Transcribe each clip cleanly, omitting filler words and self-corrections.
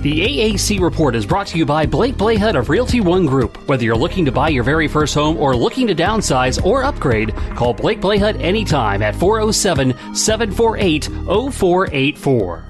The AAC Report is brought to you by Blahut of Realty One Group. Whether you're looking to buy your very first home or looking to downsize or upgrade, call Blahut anytime at 407-748-0484.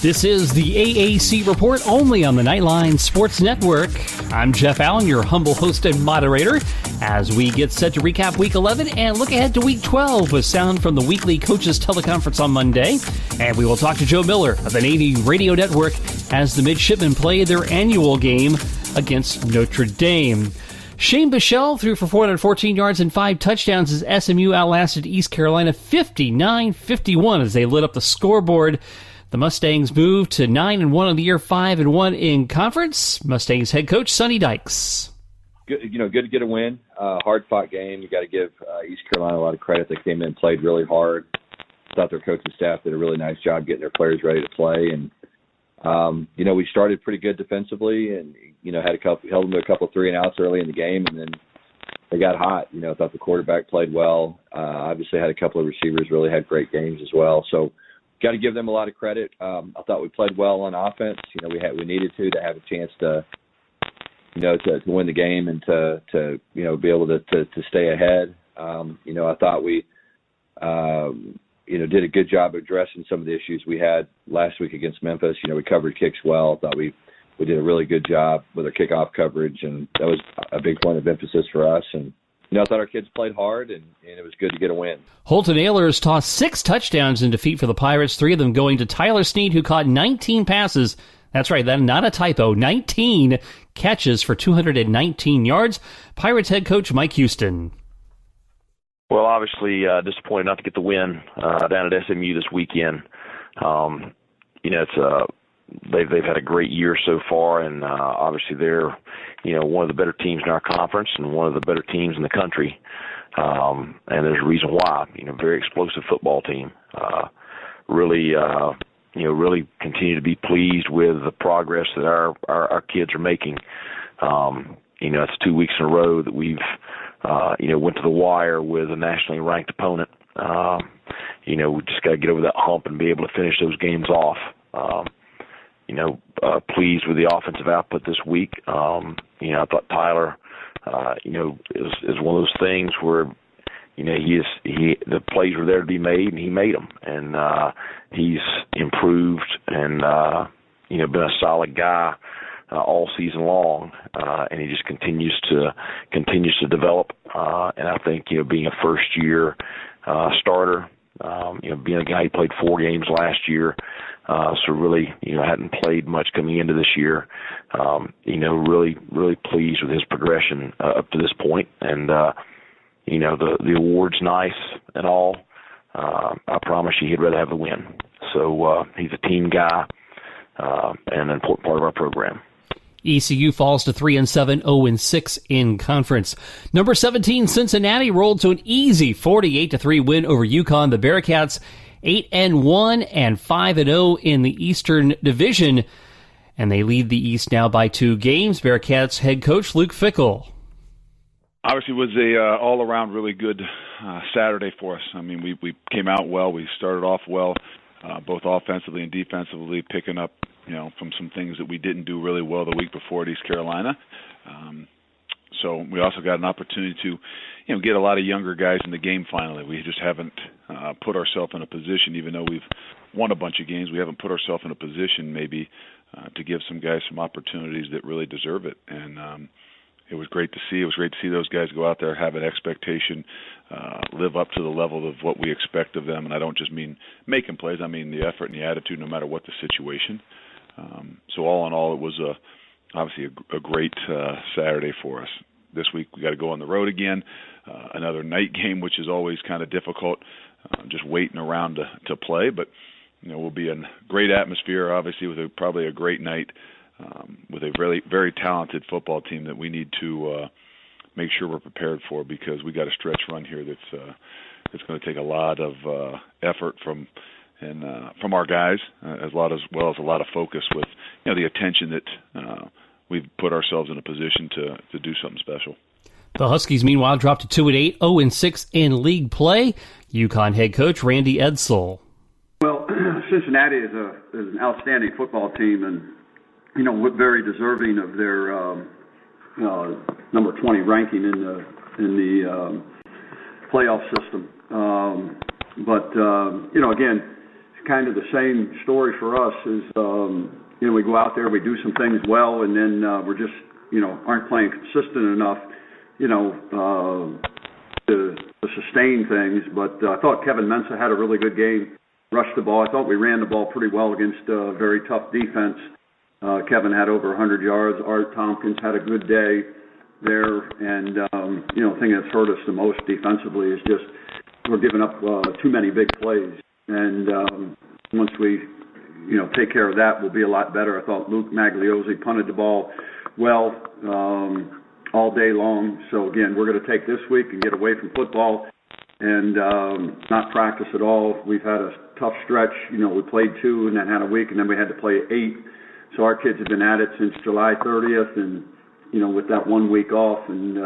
This is the AAC Report only on the Knightline Sports Network. I'm Jeff Allen, your humble host and moderator, as we get set to recap Week 11 and look ahead to Week 12 with sound from the weekly coaches teleconference on Monday. And we will talk to Joe Miller of the Navy Radio Network as the midshipmen play their annual game against Notre Dame. Shane Bichelle threw for 414 yards and 5 touchdowns as SMU outlasted East Carolina 59-51 as they lit up the scoreboard. The Mustangs moved to 9-1 on the year, 5-1 in conference. Mustangs head coach Sonny Dykes. Good to get a win. Hard-fought game. You got to give East Carolina a lot of credit. They came in, played really hard. Thought their coaching staff did a really nice job getting their players ready to play. And we started pretty good defensively, and held them to a couple 3-and-outs early in the game, and then they got hot. I thought the quarterback played well. Obviously, had a couple of receivers really had great games as well. So. Got to give them a lot of credit. I thought we played well on offense. We needed to have a chance to win the game and to be able to stay ahead. I thought we did a good job addressing some of the issues we had last week against Memphis. We covered kicks well. I thought we did a really good job with our kickoff coverage, and that was a big point of emphasis for us. And I thought our kids played hard, and it was good to get a win. Holton Ahlers tossed 6 touchdowns in defeat for the Pirates, 3 of them going to Tyler Snead, who caught 19 passes. That's right, that's not a typo. 19 catches for 219 yards. Pirates head coach Mike Houston. Well, obviously disappointed not to get the win down at SMU this weekend. They've had a great year so far, and obviously they're one of the better teams in our conference and one of the better teams in the country. And there's a reason why. Very explosive football team. Really continue to be pleased with the progress that our kids are making. It's 2 weeks in a row that we've went to the wire with a nationally ranked opponent. We just got to get over that hump and be able to finish those games off. Pleased with the offensive output this week. I thought Tyler, is one of those things where, the plays were there to be made, and he made them. And he's improved and, been a solid guy all season long, and he just continues to develop. And I think, being a first-year starter, being a guy who played 4 games last year, so really, hadn't played much coming into this year. Really, really pleased with his progression up to this point. And, the award's nice and all. I promise you he'd rather have the win. So he's a team guy and an important part of our program. ECU falls to 3-7, 0-6 in conference. Number 17, Cincinnati rolled to an easy 48-3 win over UConn. The Bearcats 8-1 and 5-0 in the Eastern Division, and they lead the East now by 2 games. Bearcats head coach Luke Fickell. Obviously, it was a all-around really good Saturday for us. I mean, we came out well. We started off well, both offensively and defensively, picking up from some things that we didn't do really well the week before at East Carolina. So we also got an opportunity to, get a lot of younger guys in the game finally. We just haven't put ourselves in a position, even though we've won a bunch of games, we haven't put ourselves in a position maybe to give some guys some opportunities that really deserve it. And it was great to see. It was great to see those guys go out there, have an expectation, live up to the level of what we expect of them. And I don't just mean making plays. I mean the effort and the attitude no matter what the situation. So all in all, it was obviously a great Saturday for us. This week we got to go on the road again, another night game, which is always kind of difficult, just waiting around to play. But we'll be in great atmosphere, obviously, with probably a great night, with a very, very talented football team that we need to make sure we're prepared for, because we got a stretch run here that's going to take a lot of effort from our guys, as well as a lot of focus with the attention that we've put ourselves in a position to do something special. The Huskies, meanwhile, dropped to 2-8, 0-6 in league play. UConn head coach Randy Edsall. Well, Cincinnati is an outstanding football team, and very deserving of their number 20 ranking in the playoff system. But again, it's kind of the same story for us. Is we go out there, we do some things well, and then we're just aren't playing consistent enough, to sustain things. But I thought Kevin Mensah had a really good game, rushed the ball. I thought we ran the ball pretty well against a very tough defense. Kevin had over 100 yards. Art Tompkins had a good day there. And, the thing that's hurt us the most defensively is just we're giving up too many big plays. And once we, take care of that, we'll be a lot better. I thought Luke Magliozzi punted the ball well all day long. So, again, we're going to take this week and get away from football and not practice at all. We've had a tough stretch. We played 2 and then had a week, and then we had to play 8. So our kids have been at it since July 30th and, with that 1 week off. And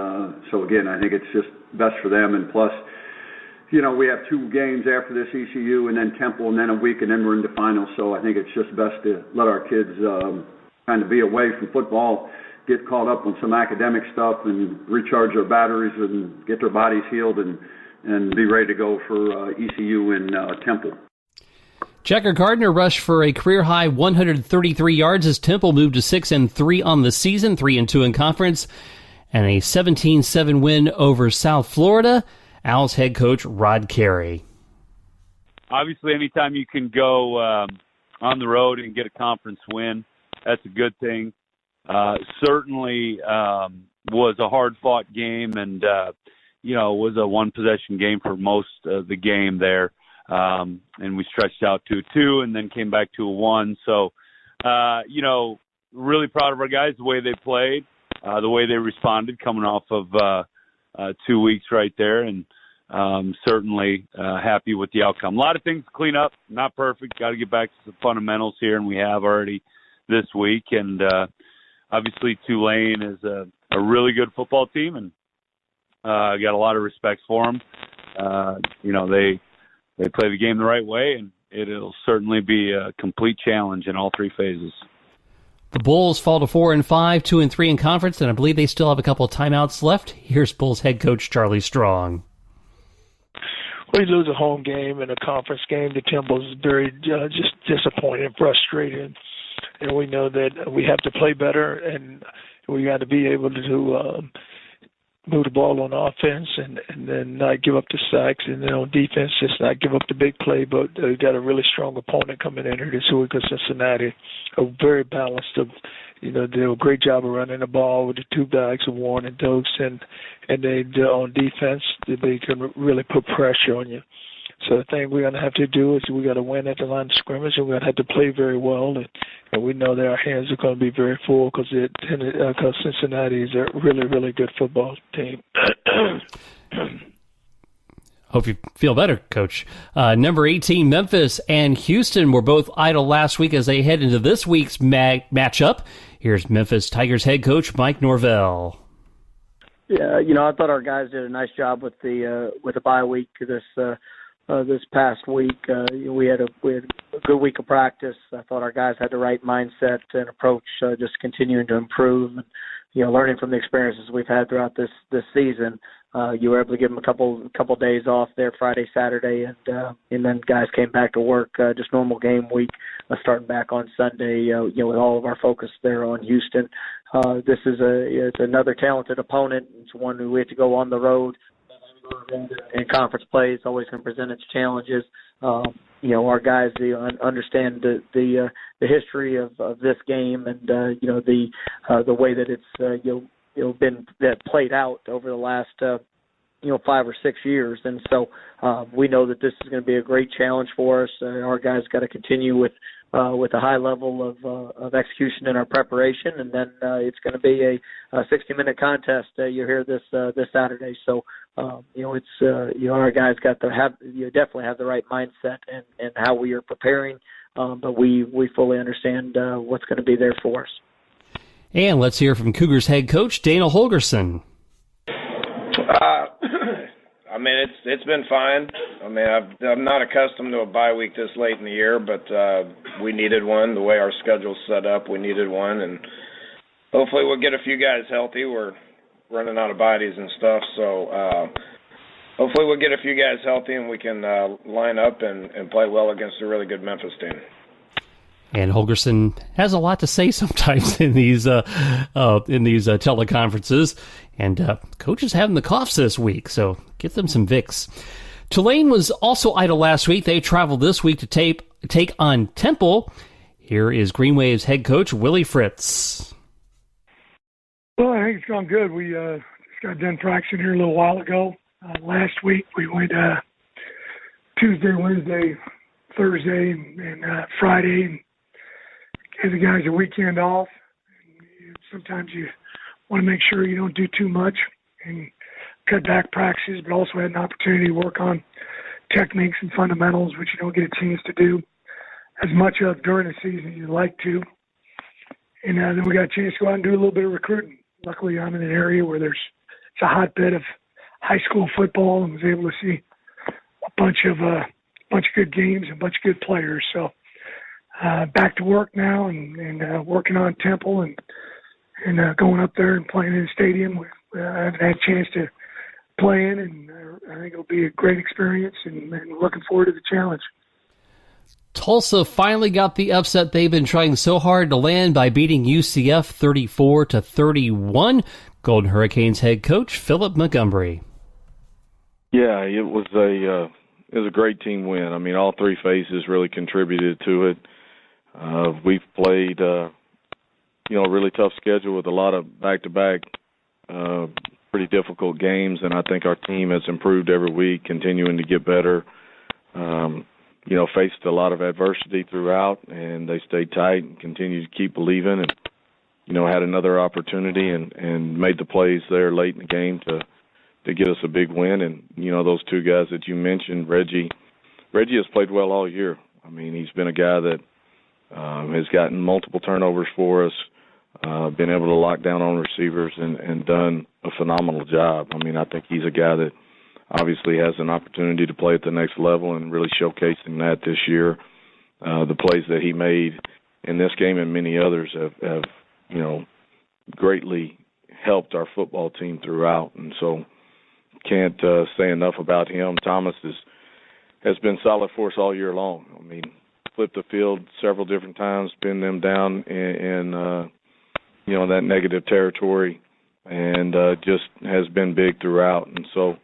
so, again, I think it's just best for them. And plus, we have 2 games after this, ECU and then Temple, and then a week, and then we're into finals. So I think it's just best to let our kids kind of be away from football, get caught up on some academic stuff and recharge their batteries and get their bodies healed and be ready to go for ECU and Temple. Checker Gardner rushed for a career-high 133 yards as Temple moved to 6-3 on the season, 3-2 in conference, and a 17-7 win over South Florida. Owls head coach Rod Carey. Obviously, anytime you can go on the road and get a conference win, that's a good thing. Certainly was a hard-fought game and, was a one-possession game for most of the game there. And we stretched out to a 2 and then came back to a 1. So, really proud of our guys, the way they played, the way they responded coming off of 2 weeks right there. And certainly happy with the outcome. A lot of things to clean up, not perfect. Got to get back to some fundamentals here, and we have already this week. And obviously Tulane is a really good football team, and got a lot of respect for them. They play the game the right way, and it'll certainly be a complete challenge in all 3 phases. The Bulls fall to 4-5, 2-3 in conference, and I believe they still have a couple of timeouts left. Here's Bulls head coach Charlie Strong. We lose a home game and a conference game to Temple is very just disappointing and frustrating. And we know that we have to play better, and we got to be able to move the ball on offense and then not give up the sacks, and then on defense just not give up the big play. But we got a really strong opponent coming in here this week with Cincinnati, a very balanced. They do a great job of running the ball with the 2 guys of Warren and Dokes, and they on defense they can really put pressure on you. So the thing we're going to have to do is we got to win at the line of scrimmage, and we're going to have to play very well. And we know that our hands are going to be very full because Cincinnati is a really, really good football team. Hope you feel better, Coach. Number 18, Memphis and Houston were both idle last week as they head into this week's matchup. Here's Memphis Tigers head coach Mike Norvell. Yeah, I thought our guys did a nice job with the bye week this past week. We had a good week of practice. I thought our guys had the right mindset and approach, just continuing to improve and, learning from the experiences we've had throughout this season. You were able to give them a couple days off there, Friday, Saturday, and then guys came back to work, just normal game week, starting back on Sunday, with all of our focus there on Houston. This is it's another talented opponent. It's one who we have to go on the road. And conference play is always going to present its challenges. Our guys understand the history of this game and the way that it's been played out over the last 5 or 6 years, and so we know that this is going to be a great challenge for us. Our guys got to continue with a high level of execution in our preparation, and then it's going to be a 60-minute contest. You hear this Saturday, so our guys definitely have the right mindset and how we are preparing, but we fully understand what's going to be there for us. And let's hear from Cougars head coach Dana Holgorsen. I mean, it's been fine. I mean, I'm not accustomed to a bye week this late in the year, but we needed one. The way our schedule's set up, we needed one, and hopefully we'll get a few guys healthy. We're running out of bodies and stuff, so hopefully we'll get a few guys healthy and we can line up and play well against a really good Memphis team. And Holgorsen has a lot to say sometimes in these teleconferences. And coach is having the coughs this week, so get them some Vicks. Tulane was also idle last week. They traveled this week to take on Temple. Here is Green Wave's head coach, Willie Fritz. Well, I think it's gone good. We just got done practicing here a little while ago. Last week we went Tuesday, Wednesday, Thursday, and Friday, and gave the guys a weekend off. And sometimes you want to make sure you don't do too much and cut back practices, but also had an opportunity to work on techniques and fundamentals, which you don't get a chance to do as much of during the season as you'd like to. And then we got a chance to go out and do a little bit of recruiting. Luckily, I'm in an area where it's a hotbed of high school football, and was able to see a bunch of good games and a bunch of good players. So back to work now and working on Temple and going up there and playing in the stadium. I haven't had a chance to play in, and I think it'll be a great experience, and looking forward to the challenge. Tulsa finally got the upset they've been trying so hard to land by beating UCF 34-31. Golden Hurricanes head coach Philip Montgomery. Yeah, it was a great team win. I mean, all three phases really contributed to it. We've played, a really tough schedule with a lot of back-to-back, pretty difficult games, and I think our team has improved every week, continuing to get better. Faced a lot of adversity throughout, and they stayed tight and continued to keep believing, and had another opportunity and made the plays there late in the game to get us a big win. And those two guys that you mentioned, Reggie has played well all year. I mean, he's been a guy that has gotten multiple turnovers for us, been able to lock down on receivers and done a phenomenal job. I mean, I think he's a guy that obviously has an opportunity to play at the next level, and really showcasing that this year. The plays that he made in this game and many others have greatly helped our football team throughout. And so can't say enough about him. Thomas has been solid for us all year long. I mean, flipped the field several different times, pinned them down in that negative territory, and just has been big throughout. And so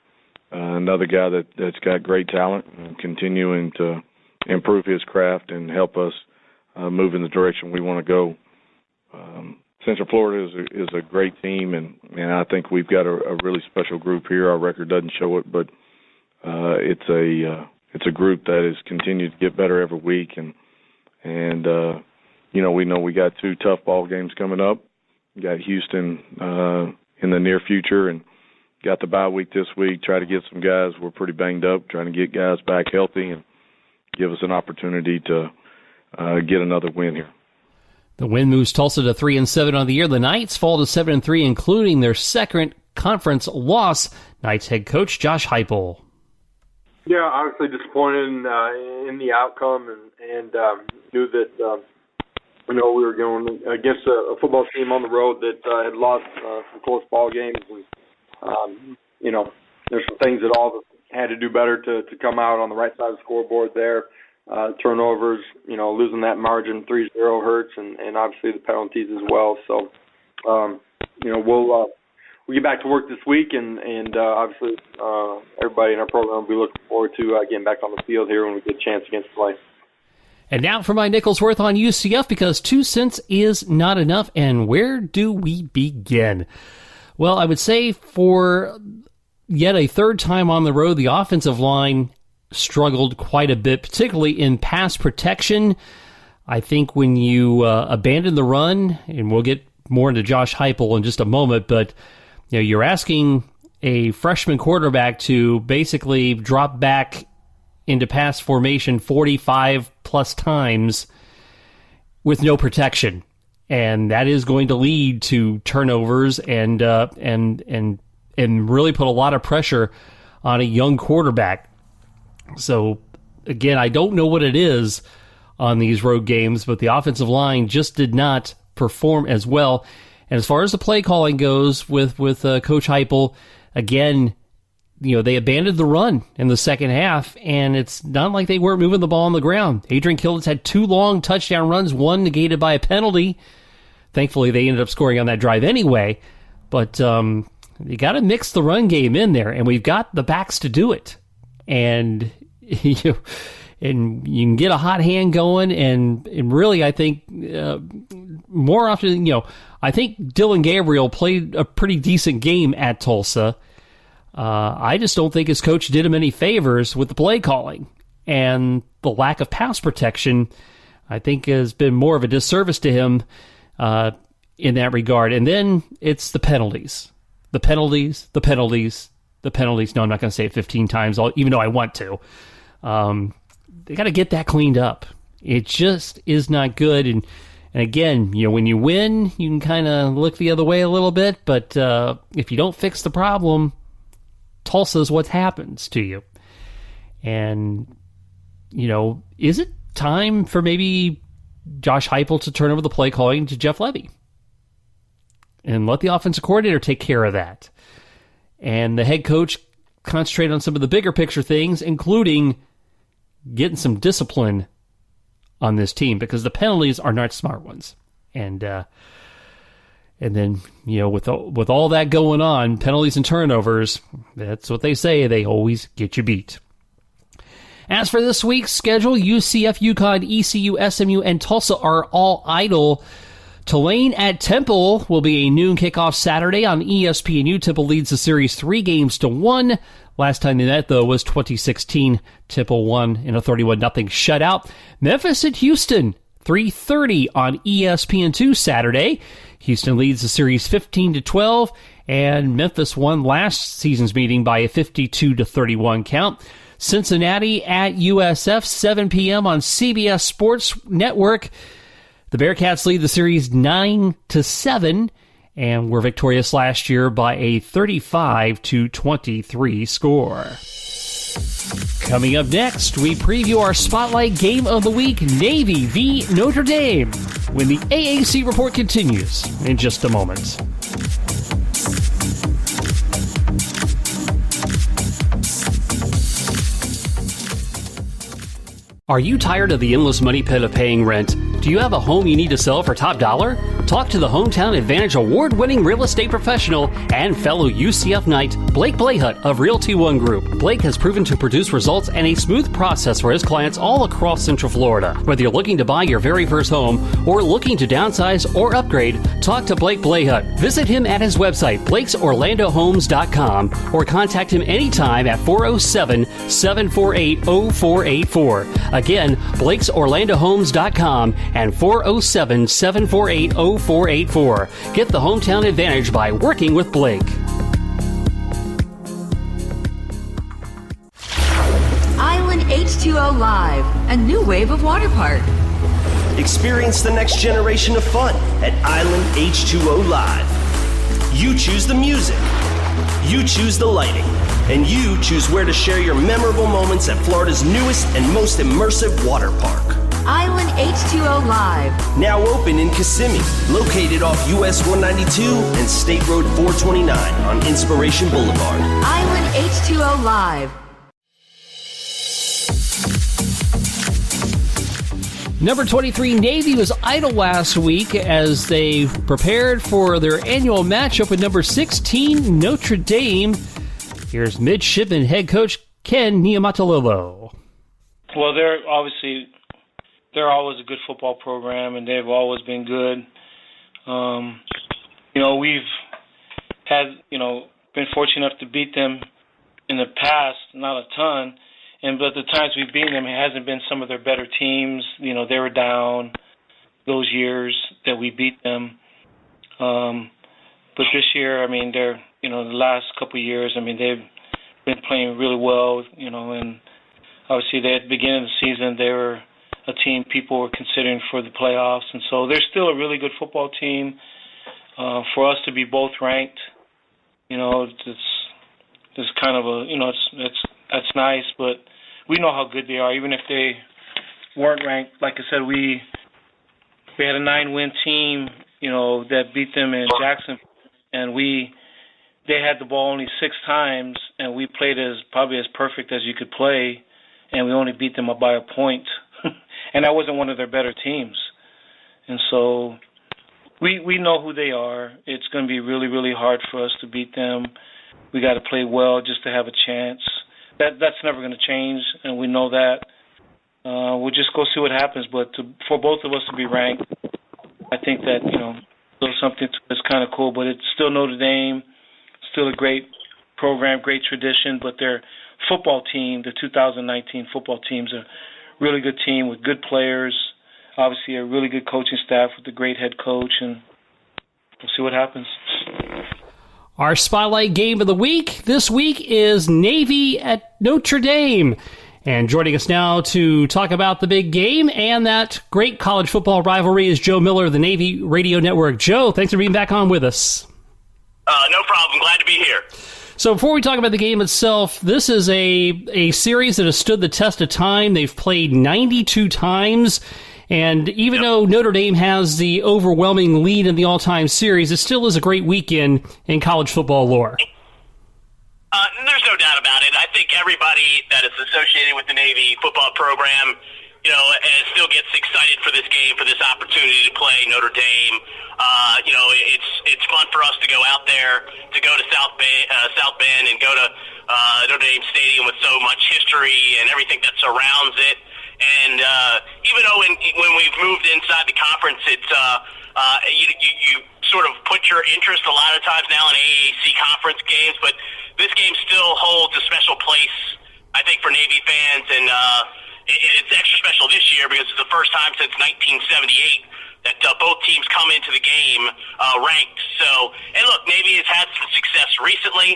another guy that's got great talent and continuing to improve his craft and help us move in the direction we want to go. Central Florida is a great team, and I think we've got a really special group here. Our record doesn't show it, but it's a group that has continued to get better every week, and we know we got two tough ball games coming up. We got Houston in the near future, and got the bye week this week. Try to get some guys. We're pretty banged up, trying to get guys back healthy and give us an opportunity to get another win here. The win moves Tulsa to 3-7 on the year. The Knights fall to 7-3, including their second conference loss. Knights head coach Josh Heupel. Yeah, obviously disappointed in the outcome, and knew that we were going against a football team on the road that had lost some close ball games, and there's some things that all of us had to do better to come out on the right side of the scoreboard there. Turnovers, losing that margin 3-0 hurts, and obviously the penalties as well. So, we'll get back to work this week, and obviously everybody in our program will be looking forward to getting back on the field here when we get a chance against play. And now for my nickel's worth on UCF, because 2 cents is not enough. And where do we begin? Well, I would say for yet a third time on the road, the offensive line struggled quite a bit, particularly in pass protection. I think when you abandon the run, and we'll get more into Josh Heupel in just a moment, but you're asking a freshman quarterback to basically drop back into pass formation 45-plus times with no protection. And that is going to lead to turnovers and really put a lot of pressure on a young quarterback. So, again, I don't know what it is on these road games, but the offensive line just did not perform as well. And as far as the play calling goes with Coach Heupel, again, they abandoned the run in the second half, and it's not like they weren't moving the ball on the ground. Adrian Kilditz had 2 long touchdown runs, one negated by a penalty. Thankfully, they ended up scoring on that drive anyway. But you got to mix the run game in there, and we've got the backs to do it. And you can get a hot hand going, and really, I think more often, I think Dylan Gabriel played a pretty decent game at Tulsa. I just don't think his coach did him any favors with the play calling, and the lack of pass protection, I think, has been more of a disservice to him in that regard. And then it's the penalties. The penalties. No, I'm not going to say it 15 times, even though I want to. They got to get that cleaned up. It just is not good. And again, when you win, you can kind of look the other way a little bit. But if you don't fix the problem, Tulsa is what happens to you. And, is it time for maybe Josh Heupel to turn over the play calling to Jeff Levy and let the offensive coordinator take care of that? And the head coach concentrate on some of the bigger picture things, including getting some discipline on this team, because the penalties are not smart ones. And then, with all that going on, penalties and turnovers, that's what they say. They always get you beat. As for this week's schedule, UCF, UConn, ECU, SMU, and Tulsa are all idle. Tulane at Temple will be a noon kickoff Saturday on ESPNU. Temple leads the series 3-1. Last time they met, though, was 2016. Temple won in a 31-0 shutout. Memphis at Houston, 3:30 on ESPN2 Saturday. Houston leads the series 15-12, and Memphis won last season's meeting by a 52-31 count. Cincinnati at USF, 7 p.m. on CBS Sports Network. The Bearcats lead the series 9-7, and were victorious last year by a 35-23 score. Coming up next, we preview our Spotlight Game of the Week, Navy v. Notre Dame, when the AAC Report continues in just a moment. Are you tired of the endless money pit of paying rent? Do you have a home you need to sell for top dollar? Talk to the Hometown Advantage award-winning real estate professional and fellow UCF Knight, Blake Blahut of Realty One Group. Blake has proven to produce results and a smooth process for his clients all across Central Florida. Whether you're looking to buy your very first home or looking to downsize or upgrade, talk to Blake Blahut. Visit him at his website, Blake'sOrlandoHomes.com, or contact him anytime at 407-748-0484. Again, Blake'sOrlandoHomes.com and 407-748-0484. Get the hometown advantage by working with Blake. Island H2O Live, a new wave of water park. Experience the next generation of fun at Island H2O Live. You choose the music, you choose the lighting, and you choose where to share your memorable moments at Florida's newest and most immersive water park. Island H2O Live. Now open in Kissimmee, located off US 192 and State Road 429 on Inspiration Boulevard. Island H2O Live. Number 23, Navy was idle last week as they prepared for their annual matchup with number 16, Notre Dame. Here's midshipman head coach Ken Niumatalolo. Well, they're always a good football program, and they've always been good. We've had, been fortunate enough to beat them in the past, not a ton. But the times we've beaten them, it hasn't been some of their better teams. They were down those years that we beat them. But this year, they're, the last couple of years, they've been playing really well, and obviously at the beginning of the season, they were a team people were considering for the playoffs. And so they're still a really good football team. For us to be both ranked, it's there's kind of a, that's nice, but we know how good they are. Even if they weren't ranked, like I said, we had a 9-win team, that beat them in Jackson, and they had the ball only 6 times, and we played probably as perfect as you could play, and we only beat them up by a point. And that wasn't one of their better teams. And so we know who they are. It's going to be really, really hard for us to beat them. We got to play well just to have a chance. That's never going to change, and we know that. We'll just go see what happens. But for both of us to be ranked, I think that, something that's kind of cool. But it's still Notre Dame, still a great program, great tradition. But their football team, the 2019 football team's a really good team with good players, obviously a really good coaching staff with a great head coach, and we'll see what happens. Our spotlight game of the week this week is Navy at Notre Dame. And joining us now to talk about the big game and that great college football rivalry is Joe Miller of the Navy Radio Network. Joe, thanks for being back on with us. No problem. Glad to be here. So before we talk about the game itself, this is a series that has stood the test of time. They've played 92 times. And even though Notre Dame has the overwhelming lead in the all-time series, it still is a great weekend in college football lore. There's no doubt about it. I think everybody that is associated with the Navy football program, still gets excited for this game, for this opportunity to play Notre Dame. It's fun for us to go out there, to go to South Bend and go to Notre Dame Stadium with so much history and everything that surrounds it. And even though when we've moved inside the conference, it's you sort of put your interest a lot of times now in AAC conference games, but this game still holds a special place, I think, for Navy fans, and it's extra special this year because it's the first time since 1978 that both teams come into the game ranked. So, and look, Navy has had some success recently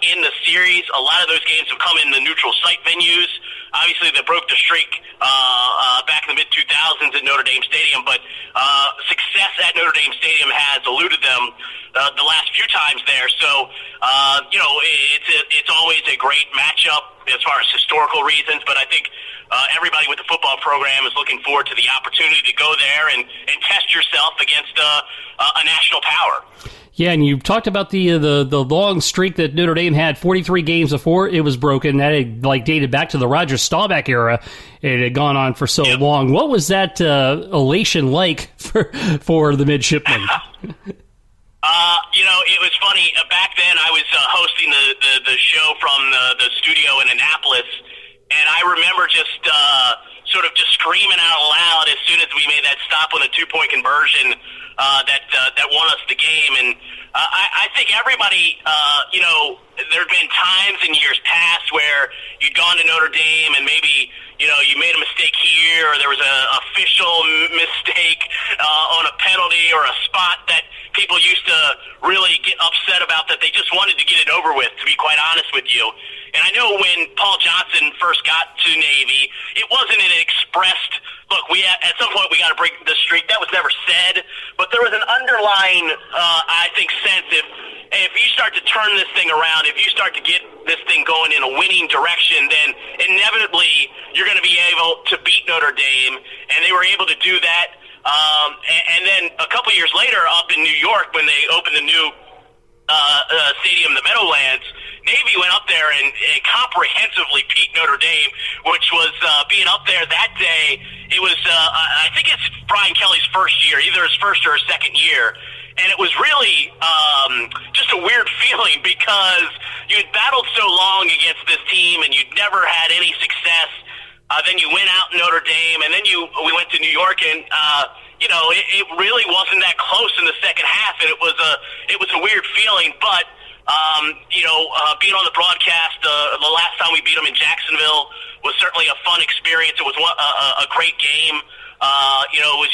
in the series. A lot of those games have come in the neutral site venues. Obviously, they broke the streak back in the mid-2000s at Notre Dame Stadium, but success at Notre Dame Stadium has eluded them the last few times there. So, it's always a great matchup as far as historical reasons, but I think everybody with the football program is looking forward to the opportunity to go there and test yourself against a national power. Yeah, and you talked about the long streak that Notre Dame had, 43 games before it was broken. That had dated back to the Roger Staubach era. It had gone on for so long. What was that elation like for the midshipmen? It was funny. Back then, I was hosting the show from the studio in Annapolis, and I remember just sort of just screaming out loud as soon as we made that stop on a 2-point conversion that won us the game. And I think everybody, there have been times in years past where you'd gone to Notre Dame and maybe, you made a mistake here, or there was an official mistake on a penalty or a spot that people used to really get upset about, that they just wanted to get it over with, to be quite honest with you. And I know when Paul Johnson first got to Navy, it wasn't an expressed, look, at some point we got to break the streak. That was never said, but there was an underlying, I think, sense if you start to turn this thing around, if you start to get this thing going in a winning direction, then inevitably you're going to be able to beat Notre Dame, and they were able to do that. And then a couple years later, up in New York, when they opened the new stadium, the Meadowlands, Navy went up there and comprehensively beat Notre Dame, which was being up there that day. It was, I think it's Brian Kelly's first year, either his first or his second year. And it was really just a weird feeling because you'd battled so long against this team and you'd never had any success. Then you went out in Notre Dame, and then we went to New York, and it really wasn't that close in the second half, and it was a weird feeling. But being on the broadcast, the last time we beat them in Jacksonville was certainly a fun experience. It was a great game. It was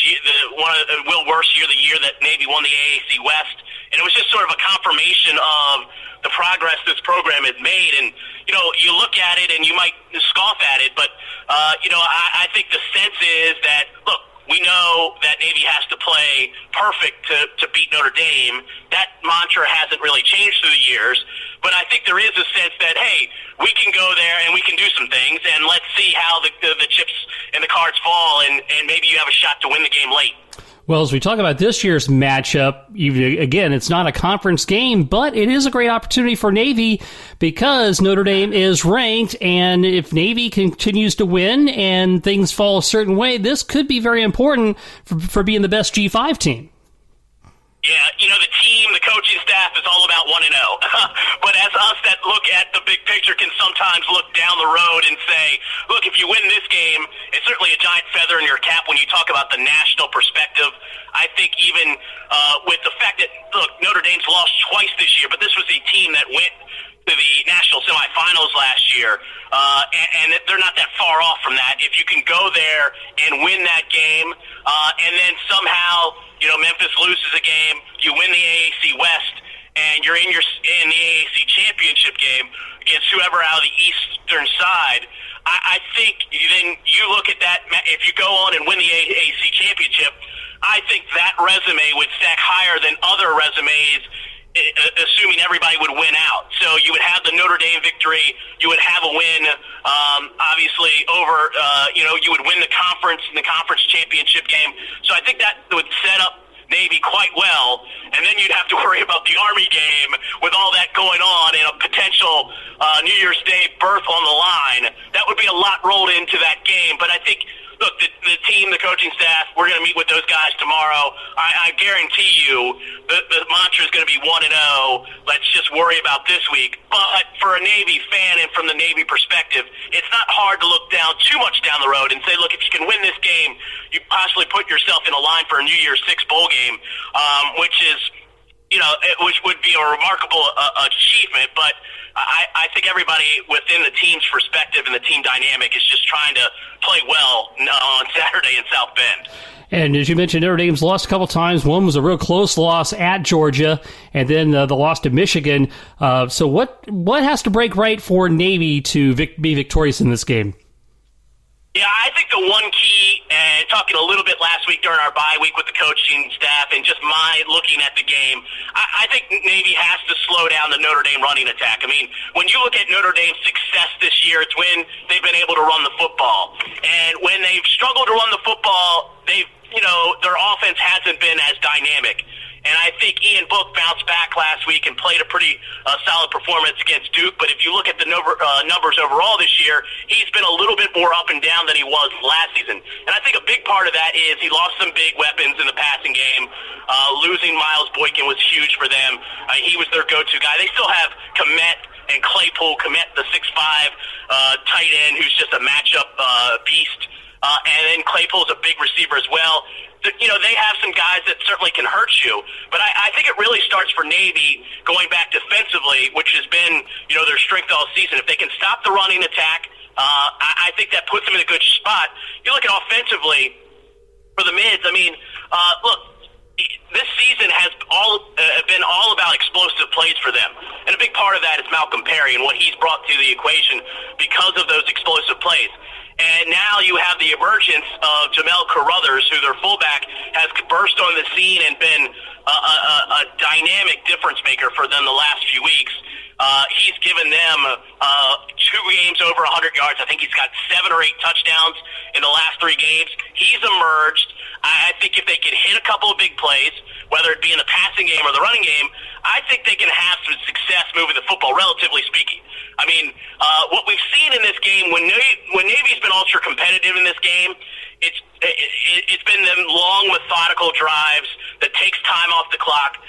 Will Worth's year, the year that Navy won the AAC West, and it was just sort of a confirmation of the progress this program had made. And you look at it and you might scoff at it, but I think the sense is that, look, we know that Navy has to play perfect to beat Notre Dame. That mantra hasn't really changed through the years, but I think there is a sense that, hey, we can go there and we can do some things, and let's see how the chips and the cards fall, and maybe you have a shot to win the game late. Well, as we talk about this year's matchup, again, it's not a conference game, but it is a great opportunity for Navy because Notre Dame is ranked, and if Navy continues to win and things fall a certain way, this could be very important for being the best G5 team. Yeah, the team, the coaching staff is all about 1-0. But as us that look at the big picture can sometimes look down the road and say, look, if you win this game, it's certainly a giant feather in your cap when you talk about the national perspective. I think even with the fact that, look, Notre Dame's lost twice this year, but this was a team that went to the national semifinals last year, and they're not that far off from that. If you can go there and win that game, and then somehow, Memphis loses a game, you win the AAC West, and you're in the AAC championship game against whoever out of the eastern side, I think then you look at that, if you go on and win the AAC championship, I think that resume would stack higher than other resumes, assuming everybody would win out. So you would have the Notre Dame victory, you would have a win, obviously, over, you would win the conference championship game. So I think that would set up Navy quite well, and then you'd have to worry about the Army game with all that going on and a potential New Year's Day berth on the line. That would be a lot rolled into that game, but I think, look, the team, the coaching staff, we're going to meet with those guys tomorrow. I guarantee you the mantra is going to be 1-0. Let's just worry about this week. But for a Navy fan and from the Navy perspective, it's not hard to look too much down the road and say, look, if you can win this game, you possibly put yourself in a line for a New Year's Six bowl game, which would be a remarkable achievement. But I think everybody within the team's perspective and the team dynamic is just trying to play well on Saturday in South Bend. And as you mentioned, Notre Dame's lost a couple times. One was a real close loss at Georgia, and then the loss to Michigan. So what has to break right for Navy to be victorious in this game? Yeah, I think the one key, and talking a little bit last week during our bye week with the coaching staff and just my looking at the game, I think Navy has to slow down the Notre Dame running attack. I mean, when you look at Notre Dame's success this year, it's when they've been able to run the football. And when they've struggled to run the football, their offense hasn't been as dynamic. And I think Ian Book bounced back last week and played a pretty solid performance against Duke. But if you look at the numbers overall this year, he's been a little bit more up and down than he was last season. And I think a big part of that is he lost some big weapons in the passing game. Losing Miles Boykin was huge for them. He was their go-to guy. They still have Komet and Claypool. Komet, the 6'5" tight end, who's just a matchup beast. And then Claypool's a big receiver as well. They have some guys that certainly can hurt you. But I think it really starts for Navy going back defensively, which has been, their strength all season. If they can stop the running attack, I think that puts them in a good spot. You look at offensively for the mids, look, this season has been all about explosive plays for them. And a big part of that is Malcolm Perry and what he's brought to the equation because of those explosive plays. And now you have the emergence of Jamel Carruthers, who their fullback has burst on the scene and been a dynamic difference maker for them the last few weeks. He's given them 2 games over 100 yards. I think he's got 7 or 8 touchdowns in the last 3 games. He's emerged. I think if they can hit a couple of big plays, whether it be in the passing game or the running game, I think they can have some success moving the football, relatively speaking. What we've seen in this game, when Navy's been ultra competitive in this game, it's been them long, methodical drives that takes time off the clock.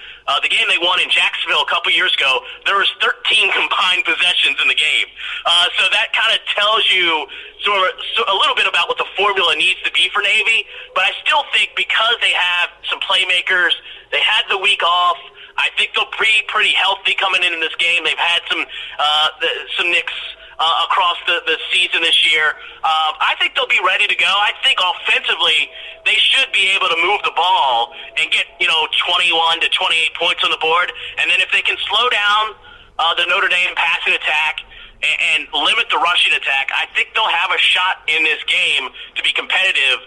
The game they won in Jacksonville a couple years ago, there was 13 combined possessions in the game. So that kind of tells you a little bit about what the formula needs to be for Navy. But I still think because they have some playmakers, they had the week off, I think they'll be pretty healthy coming in this game. They've had some nicks across the season this year. I think they'll be ready to go. I think offensively they should be able to move the ball and get 21 to 28 points on the board. And then if they can slow down the Notre Dame passing attack, and limit the rushing attack, I think they'll have a shot in this game to be competitive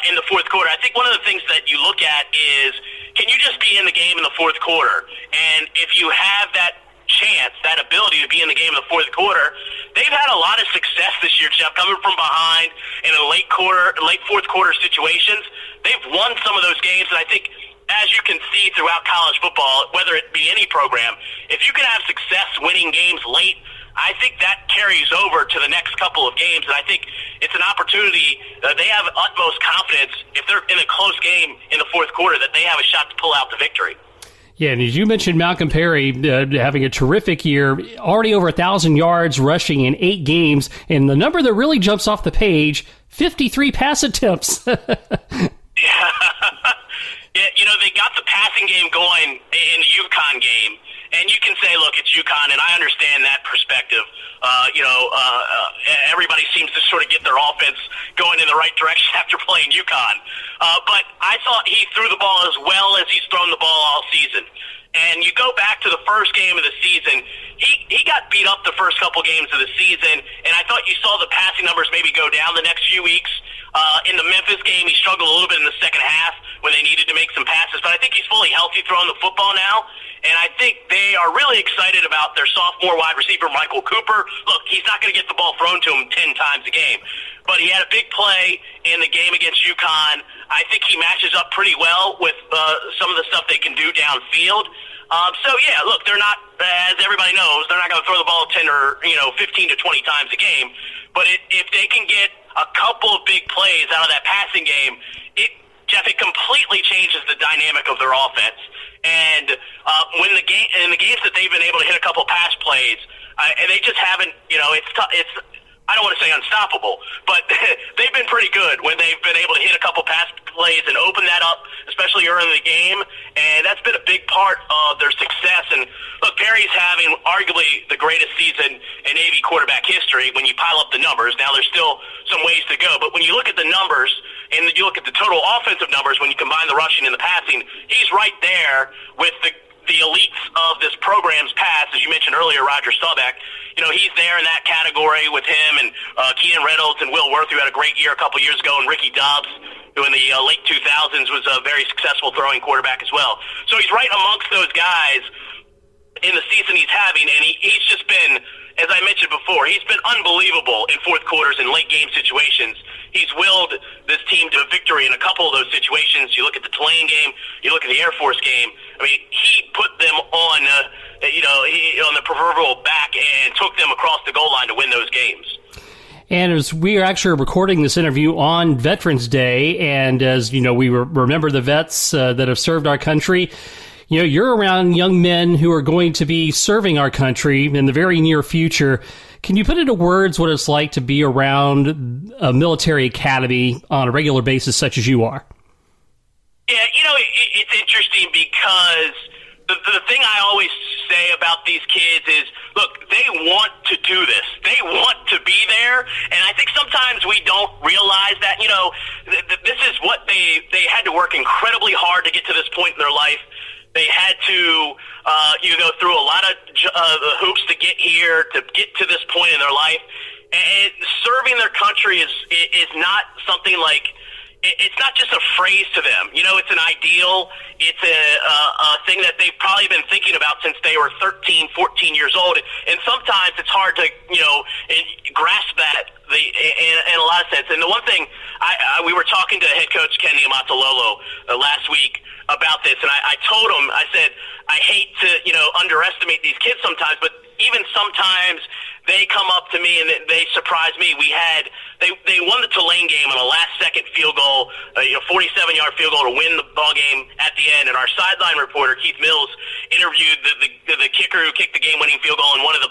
in the fourth quarter. I think one of the things that you look at is, can you just be in the game in the fourth quarter? And if you have that chance, that ability to be in the game in the fourth quarter, they've had a lot of success this year, Jeff, coming from behind in a late fourth quarter situations. They've won some of those games, and I think, as you can see throughout college football, whether it be any program, if you can have success winning games late, I think that carries over to the next couple of games, and I think it's an opportunity. They have utmost confidence, if they're in a close game in the fourth quarter, that they have a shot to pull out the victory. Yeah, and as you mentioned, Malcolm Perry having a terrific year, already over 1,000 yards rushing in 8 games, and the number that really jumps off the page, 53 pass attempts. Yeah, they got the passing game going in the UConn game, and you can say, look, it's UConn, and I understand that perspective. Everybody seems to sort of get their offense going in the right direction after playing UConn. But I thought he threw the ball as well as he's thrown the ball all season. And you go back to the first game of the season, he got beat up the first couple games of the season, and I thought you saw the passing numbers maybe go down the next few weeks. In the Memphis game, he struggled a little bit in the second half when they needed to make some passes, but I think he's fully healthy throwing the football now, and I think they are really excited about their sophomore wide receiver, Michael Cooper. Look, he's not going to get the ball thrown to him 10 times a game, but he had a big play in the game against UConn. I think he matches up pretty well with some of the stuff they can do downfield. Look, they're not, as everybody knows, they're not going to throw the ball 10 or 15 to 20 times a game, but if they can get a couple of big plays out of that passing game, Jeff, it completely changes the dynamic of their offense. And in the games that they've been able to hit a couple pass plays, and they just haven't, it's I don't want to say unstoppable, but they've been pretty good when they've been able to hit a couple pass plays and open that up, especially early in the game, and that's been a big part of their success. And look, Perry's having arguably the greatest season in Navy quarterback history when you pile up the numbers. Now, there's still some ways to go, but when you look at the numbers and you look at the total offensive numbers, when you combine the rushing and the passing, he's right there with the elites of this program's past. As you mentioned earlier, Roger Staubach, he's there in that category with him and Keenan Reynolds and Will Worth, who had a great year a couple years ago, and Ricky Dobbs, who in the late 2000s was a very successful throwing quarterback as well. So he's right amongst those guys in the season he's having, and he's just been, as I mentioned before, he's been unbelievable in fourth quarters and late game situations. He's willed this team to a victory in a couple of those situations. You look at the Tulane game, you look at the Air Force game. I mean, he put them on, on the proverbial back and took them across the goal line to win those games. And as we are actually recording this interview on Veterans Day, and as we remember the vets that have served our country, you're around young men who are going to be serving our country in the very near future. Can you put into words what it's like to be around a military academy on a regular basis such as you are? Yeah, it's interesting because the thing I always say about these kids is, look, they want to do this. They want to be there, and I think sometimes we don't realize that, this is what they had to work incredibly hard to get to this point in their life. They had to go through a lot of hoops to get here, to get to this point in their life. And serving their country is not something like, it's not just a phrase to them. It's an ideal. It's a thing that they've probably been thinking about since they were 13, 14 years old. And sometimes it's hard to, grasp that in a lot of sense. And the one thing, we were talking to head coach Ken Niumatalolo last week about this, and I told him, I said, I hate to, underestimate these kids sometimes, but even sometimes they come up to me and they surprise me. They won the Tulane game on a last-second field goal, 47-yard field goal to win the ball game at the end. And our sideline reporter, Keith Mills, interviewed the kicker who kicked the game-winning field goal and one of the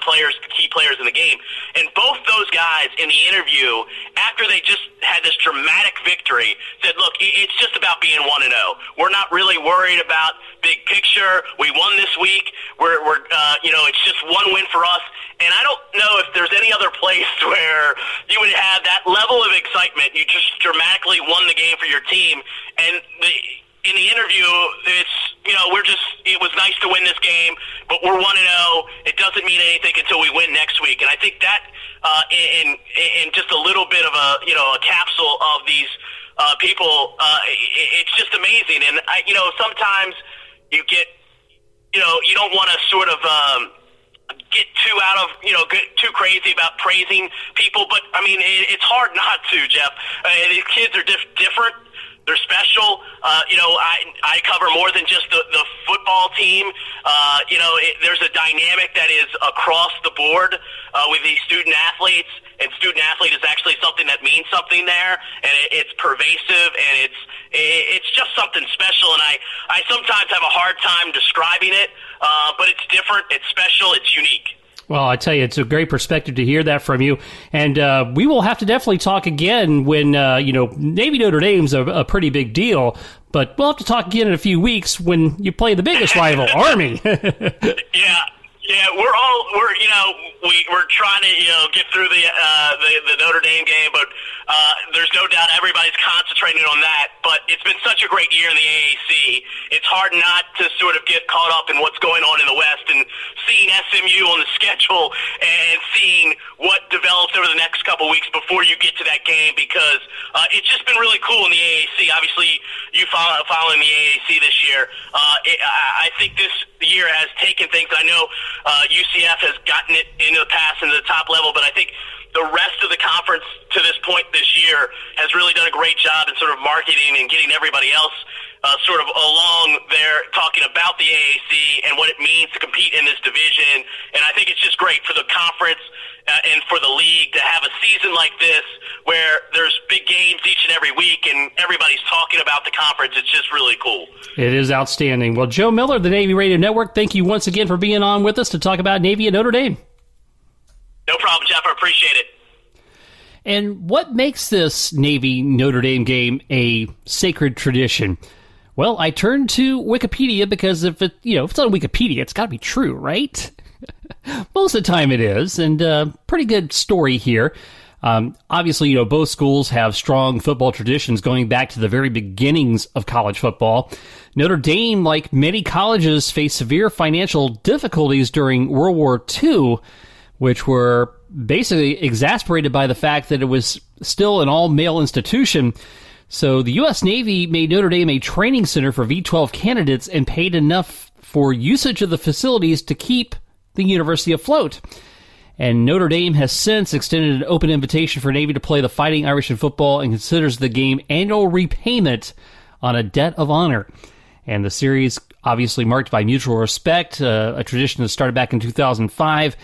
key players in the game. And both those guys in the interview, after they just had this dramatic victory, said, look, it's just about being 1-0. We're not really worried about big picture. We won this week. It's just one win for us. And I don't know if there's any other place where you would have that level of excitement. You just dramatically won the game for your team. And in the interview, it was nice to win this game, but we're 1-0. It doesn't mean anything until we win next week. And I think that in just a little bit of a capsule of these people, it's just amazing. And sometimes you get, you don't want to sort of get get too crazy about praising people, but I mean, it's hard not to, Jeff. These kids are different. They're special. I cover more than just the football team. There's a dynamic that is across the board with these student athletes, and student athlete is actually something that means something there, and it's pervasive, and it's just something special. And I sometimes have a hard time describing it, but it's different, it's special, it's unique. Well, I tell you, it's a great perspective to hear that from you. And we will have to definitely talk again when, Navy-Notre Dame's a pretty big deal. But we'll have to talk again in a few weeks when you play the biggest rival, Army. Yeah, we're trying to get through the Notre Dame game, but there's no doubt everybody's concentrating on that. But it's been such a great year in the AAC. It's hard not to sort of get caught up in what's going on in the West, and seeing SMU on the schedule and seeing what develops over the next couple weeks before you get to that game, because it's just been really cool in the AAC. Obviously, you following the AAC this year. I think this year has taken things. I know UCF has gotten it into the past into the top level, but I think the rest of the conference to this point this year has really done a great job in sort of marketing and getting everybody else sort of along there talking about the AAC and what it means to compete in this division. And I think it's just great for the conference and for the league to have a season like this where there's big games each and every week and everybody's talking about the conference. It's just really cool. It is outstanding. Well, Joe Miller, the Navy Radio Network, thank you once again for being on with us to talk about Navy and Notre Dame. No problem, Jeff. I appreciate it. And what makes this Navy-Notre Dame game a sacred tradition? Well, I turned to Wikipedia because if it's on Wikipedia, it's got to be true, right? Most of the time it is, and pretty good story here. Obviously, both schools have strong football traditions going back to the very beginnings of college football. Notre Dame, like many colleges, faced severe financial difficulties during World War II, which were basically exacerbated by the fact that it was still an all-male institution. So the U.S. Navy made Notre Dame a training center for V-12 candidates and paid enough for usage of the facilities to keep the university afloat. And Notre Dame has since extended an open invitation for Navy to play the Fighting Irish in football and considers the game annual repayment on a debt of honor. And the series obviously marked by mutual respect, a tradition that started back in 2005,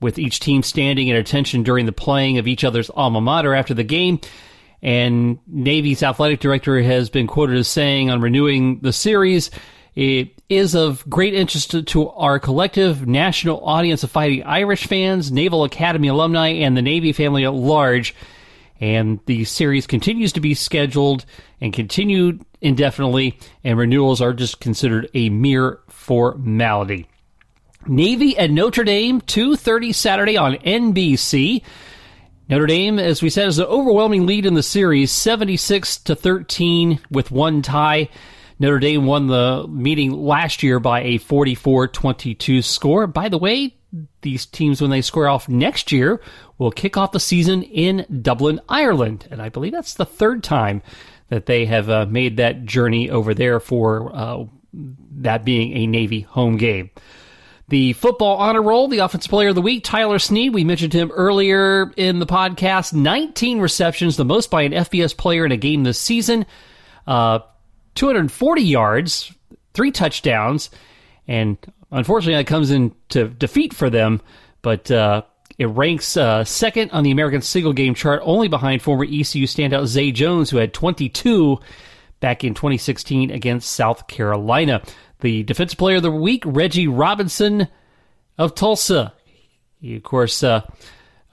with each team standing at attention during the playing of each other's alma mater after the game. And Navy's athletic director has been quoted as saying on renewing the series, "It is of great interest to our collective national audience of Fighting Irish fans, Naval Academy alumni, and the Navy family at large." And the series continues to be scheduled and continued indefinitely, and renewals are just considered a mere formality. Navy and Notre Dame, 2:30 Saturday on NBC. Notre Dame, as we said, is an overwhelming lead in the series, 76-13 with one tie. Notre Dame won the meeting last year by a 44-22 score. By the way, these teams, when they square off next year, will kick off the season in Dublin, Ireland. And I believe that's the third time that they have made that journey over there for that being a Navy home game. The football honor roll, the offensive player of the week, Tyler Snead. We mentioned him earlier in the podcast. 19 receptions, the most by an FBS player in a game this season. 240 yards, 3 touchdowns, and unfortunately that comes into defeat for them, but it ranks second on the American single game chart, only behind former ECU standout Zay Jones, who had 22 back in 2016 against South Carolina. The defensive player of the week, Reggie Robinson of Tulsa. He, of course,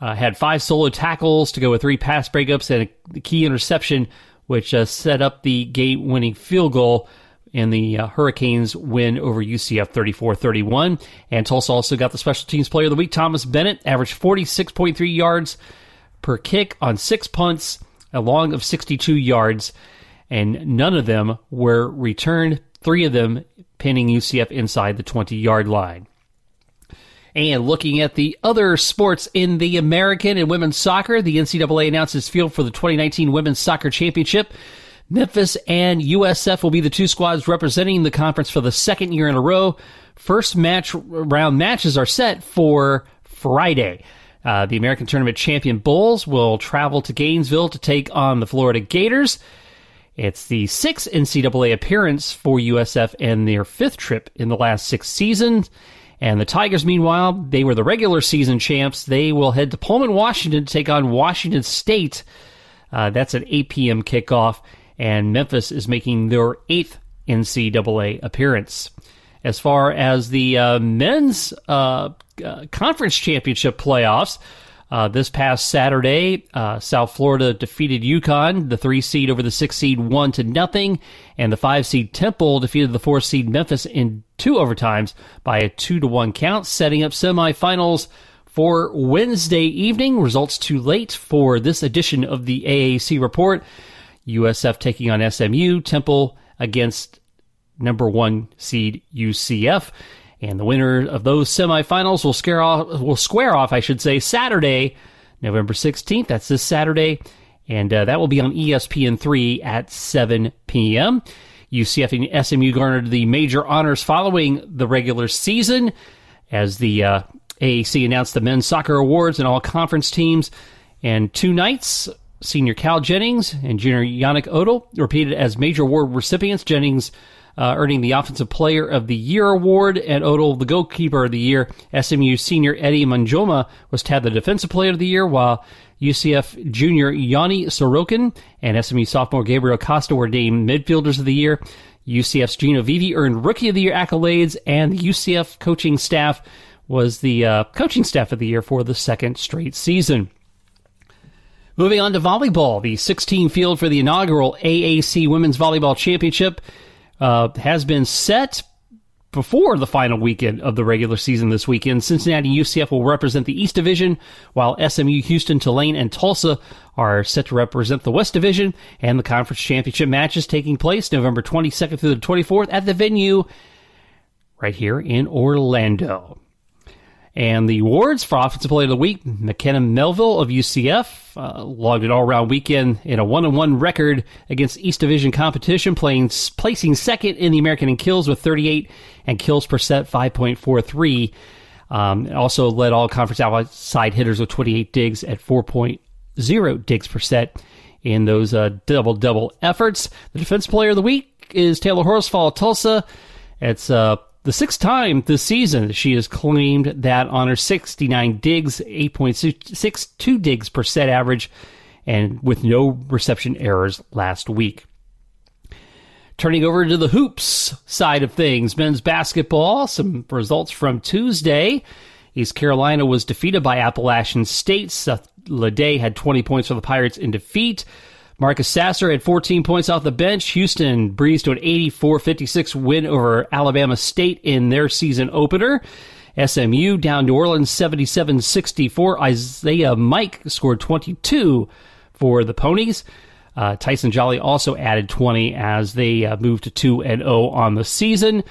had 5 solo tackles to go with 3 pass breakups and a key interception, which set up the game-winning field goal in the Hurricanes' win over UCF 34-31. And Tulsa also got the special teams player of the week, Thomas Bennett, averaged 46.3 yards per kick on 6 punts, a long of 62 yards, and none of them were returned, 3 of them pinning UCF inside the 20-yard line. And looking at the other sports in the American and women's soccer, the NCAA announces field for the 2019 Women's Soccer Championship. Memphis and USF will be the two squads representing the conference for the second year in a row. First round matches are set for Friday. The American Tournament champion Bulls will travel to Gainesville to take on the Florida Gators. It's the sixth NCAA appearance for USF and their fifth trip in the last 6 seasons. And the Tigers, meanwhile, they were the regular season champs. They will head to Pullman, Washington to take on Washington State. That's an 8 p.m. kickoff. And Memphis is making their 8th NCAA appearance. As far as the men's conference championship playoffs, this past Saturday, South Florida defeated UConn, the 3 seed over the 6 seed 1-0, and the 5 seed Temple defeated the 4 seed Memphis in 2 overtimes by a 2-1 count, setting up semifinals for Wednesday evening. Results too late for this edition of the AAC Report. USF taking on SMU, Temple against number 1 seed UCF. And the winner of those semifinals will square off, Saturday, November 16th. That's this Saturday. And that will be on ESPN3 at 7 p.m. UCF and SMU garnered the major honors following the regular season as the AAC announced the men's soccer awards and all conference teams. And 2 nights, senior Cal Jennings and junior Yannick Odell repeated as major award recipients. Jennings earning the Offensive Player of the Year award, and Odell the Goalkeeper of the Year. SMU senior Eddie Manjoma was tabbed the Defensive Player of the Year, while UCF junior Yanni Sorokin and SMU sophomore Gabriel Costa were named Midfielders of the Year. UCF's Gino Vivi earned Rookie of the Year accolades, and the UCF coaching staff was the Coaching Staff of the Year for the second straight season. Moving on to volleyball, the 16 field for the inaugural AAC Women's Volleyball Championship has been set before the final weekend of the regular season this weekend. Cincinnati and UCF will represent the East Division, while SMU, Houston, Tulane, and Tulsa are set to represent the West Division, and the conference championship match is taking place November 22nd through the 24th at the venue right here in Orlando. And the awards for Offensive Player of the Week, McKenna Melville of UCF logged an all-around weekend in a 1-1 record against East Division competition, placing second in the American in kills with 38 and kills per set 5.43. Also led all conference outside hitters with 28 digs at 4.0 digs per set in those double-double efforts. The Defense Player of the Week is Taylor Horsfall of Tulsa. It's the 6th time this season she has claimed that honor. 69 digs, 8.62 digs per set average, and with no reception errors last week. Turning over to the hoops side of things, men's basketball, some results from Tuesday. East Carolina was defeated by Appalachian State. Seth Leday had 20 points for the Pirates in defeat. Marcus Sasser had 14 points off the bench. Houston breezed to an 84-56 win over Alabama State in their season opener. SMU down New Orleans 77-64. Isaiah Mike scored 22 for the Ponies. Tyson Jolly also added 20 as they moved to 2-0 on the season.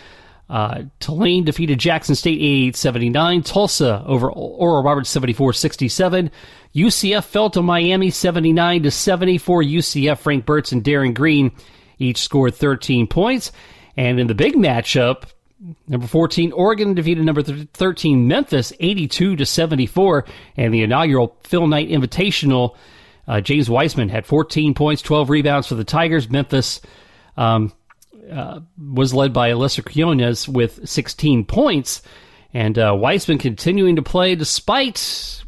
Tulane defeated Jackson State 88-79. Tulsa over Oral Roberts 74-67. UCF fell to Miami 79-70. For UCF, Frank Burtz and Darren Green each scored 13 points. And in the big matchup, number 14 Oregon defeated number 13 Memphis 82-74. And the inaugural Phil Knight Invitational, James Weissman had 14 points, 12 rebounds for the Tigers. Memphis was led by Alessa Quinones with 16 points. And Weissman continuing to play despite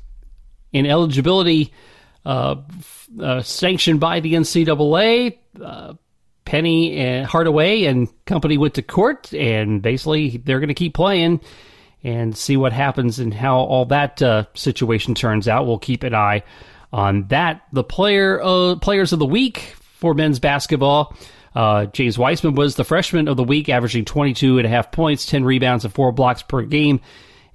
ineligibility sanctioned by the NCAA. Penny and Hardaway and company went to court, and basically they're going to keep playing and see what happens and how all that situation turns out. We'll keep an eye on that. The players of the week for men's basketball, James Weissman was the freshman of the week, averaging 22.5 points, 10 rebounds, and 4 blocks per game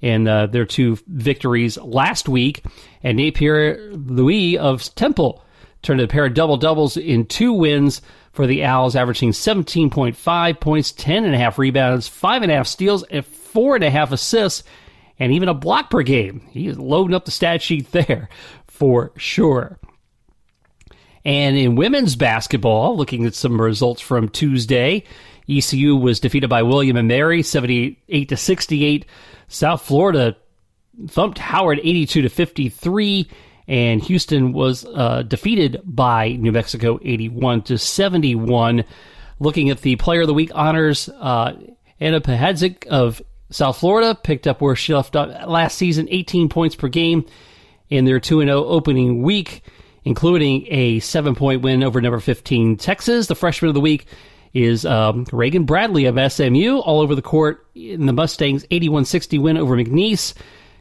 in their 2 victories last week. And Napier Louis of Temple turned a pair of double-doubles in 2 wins for the Owls, averaging 17.5 points, 10.5 rebounds, 5.5 steals, and 4.5 assists and even a block per game. He is loading up the stat sheet there for sure. And in women's basketball, looking at some results from Tuesday, ECU was defeated by William & Mary 78-68. South Florida thumped Howard 82-53, and Houston was defeated by New Mexico 81-71. Looking at the Player of the Week honors, Anna Pahadzik of South Florida picked up where she left off last season, 18 points per game in their 2-0 opening week, including a 7-point win over number 15 Texas. The freshman of the week is Reagan Bradley of SMU, all over the court in the Mustangs' 81-60 win over McNeese.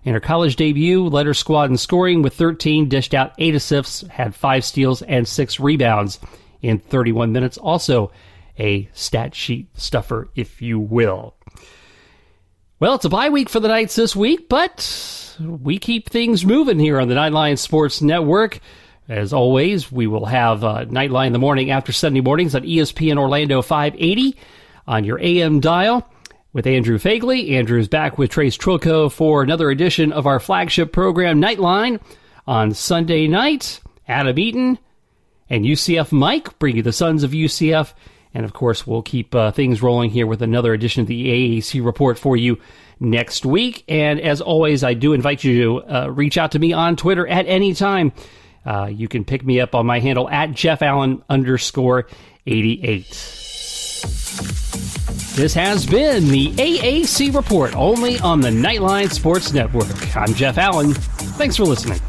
In her college debut, led her squad in scoring with 13, dished out 8 assists, had 5 steals and 6 rebounds in 31 minutes. Also a stat sheet stuffer, if you will. Well, it's a bye week for the Knights this week, but we keep things moving here on the Knightline Sports Network. As always, we will have Knightline in the morning after Sunday mornings on ESPN Orlando 580 on your AM dial with Andrew Fagley. Andrew's back with Trace Trilko for another edition of our flagship program, Knightline, on Sunday night. Adam Eaton and UCF Mike bring you the Sons of UCF. And, of course, we'll keep things rolling here with another edition of the AAC Report for you next week. And, as always, I do invite you to reach out to me on Twitter at any time. You can pick me up on my handle at JeffAllen_88. This has been the AAC Report, only on the Knightline Sports Network. I'm Jeff Allen. Thanks for listening.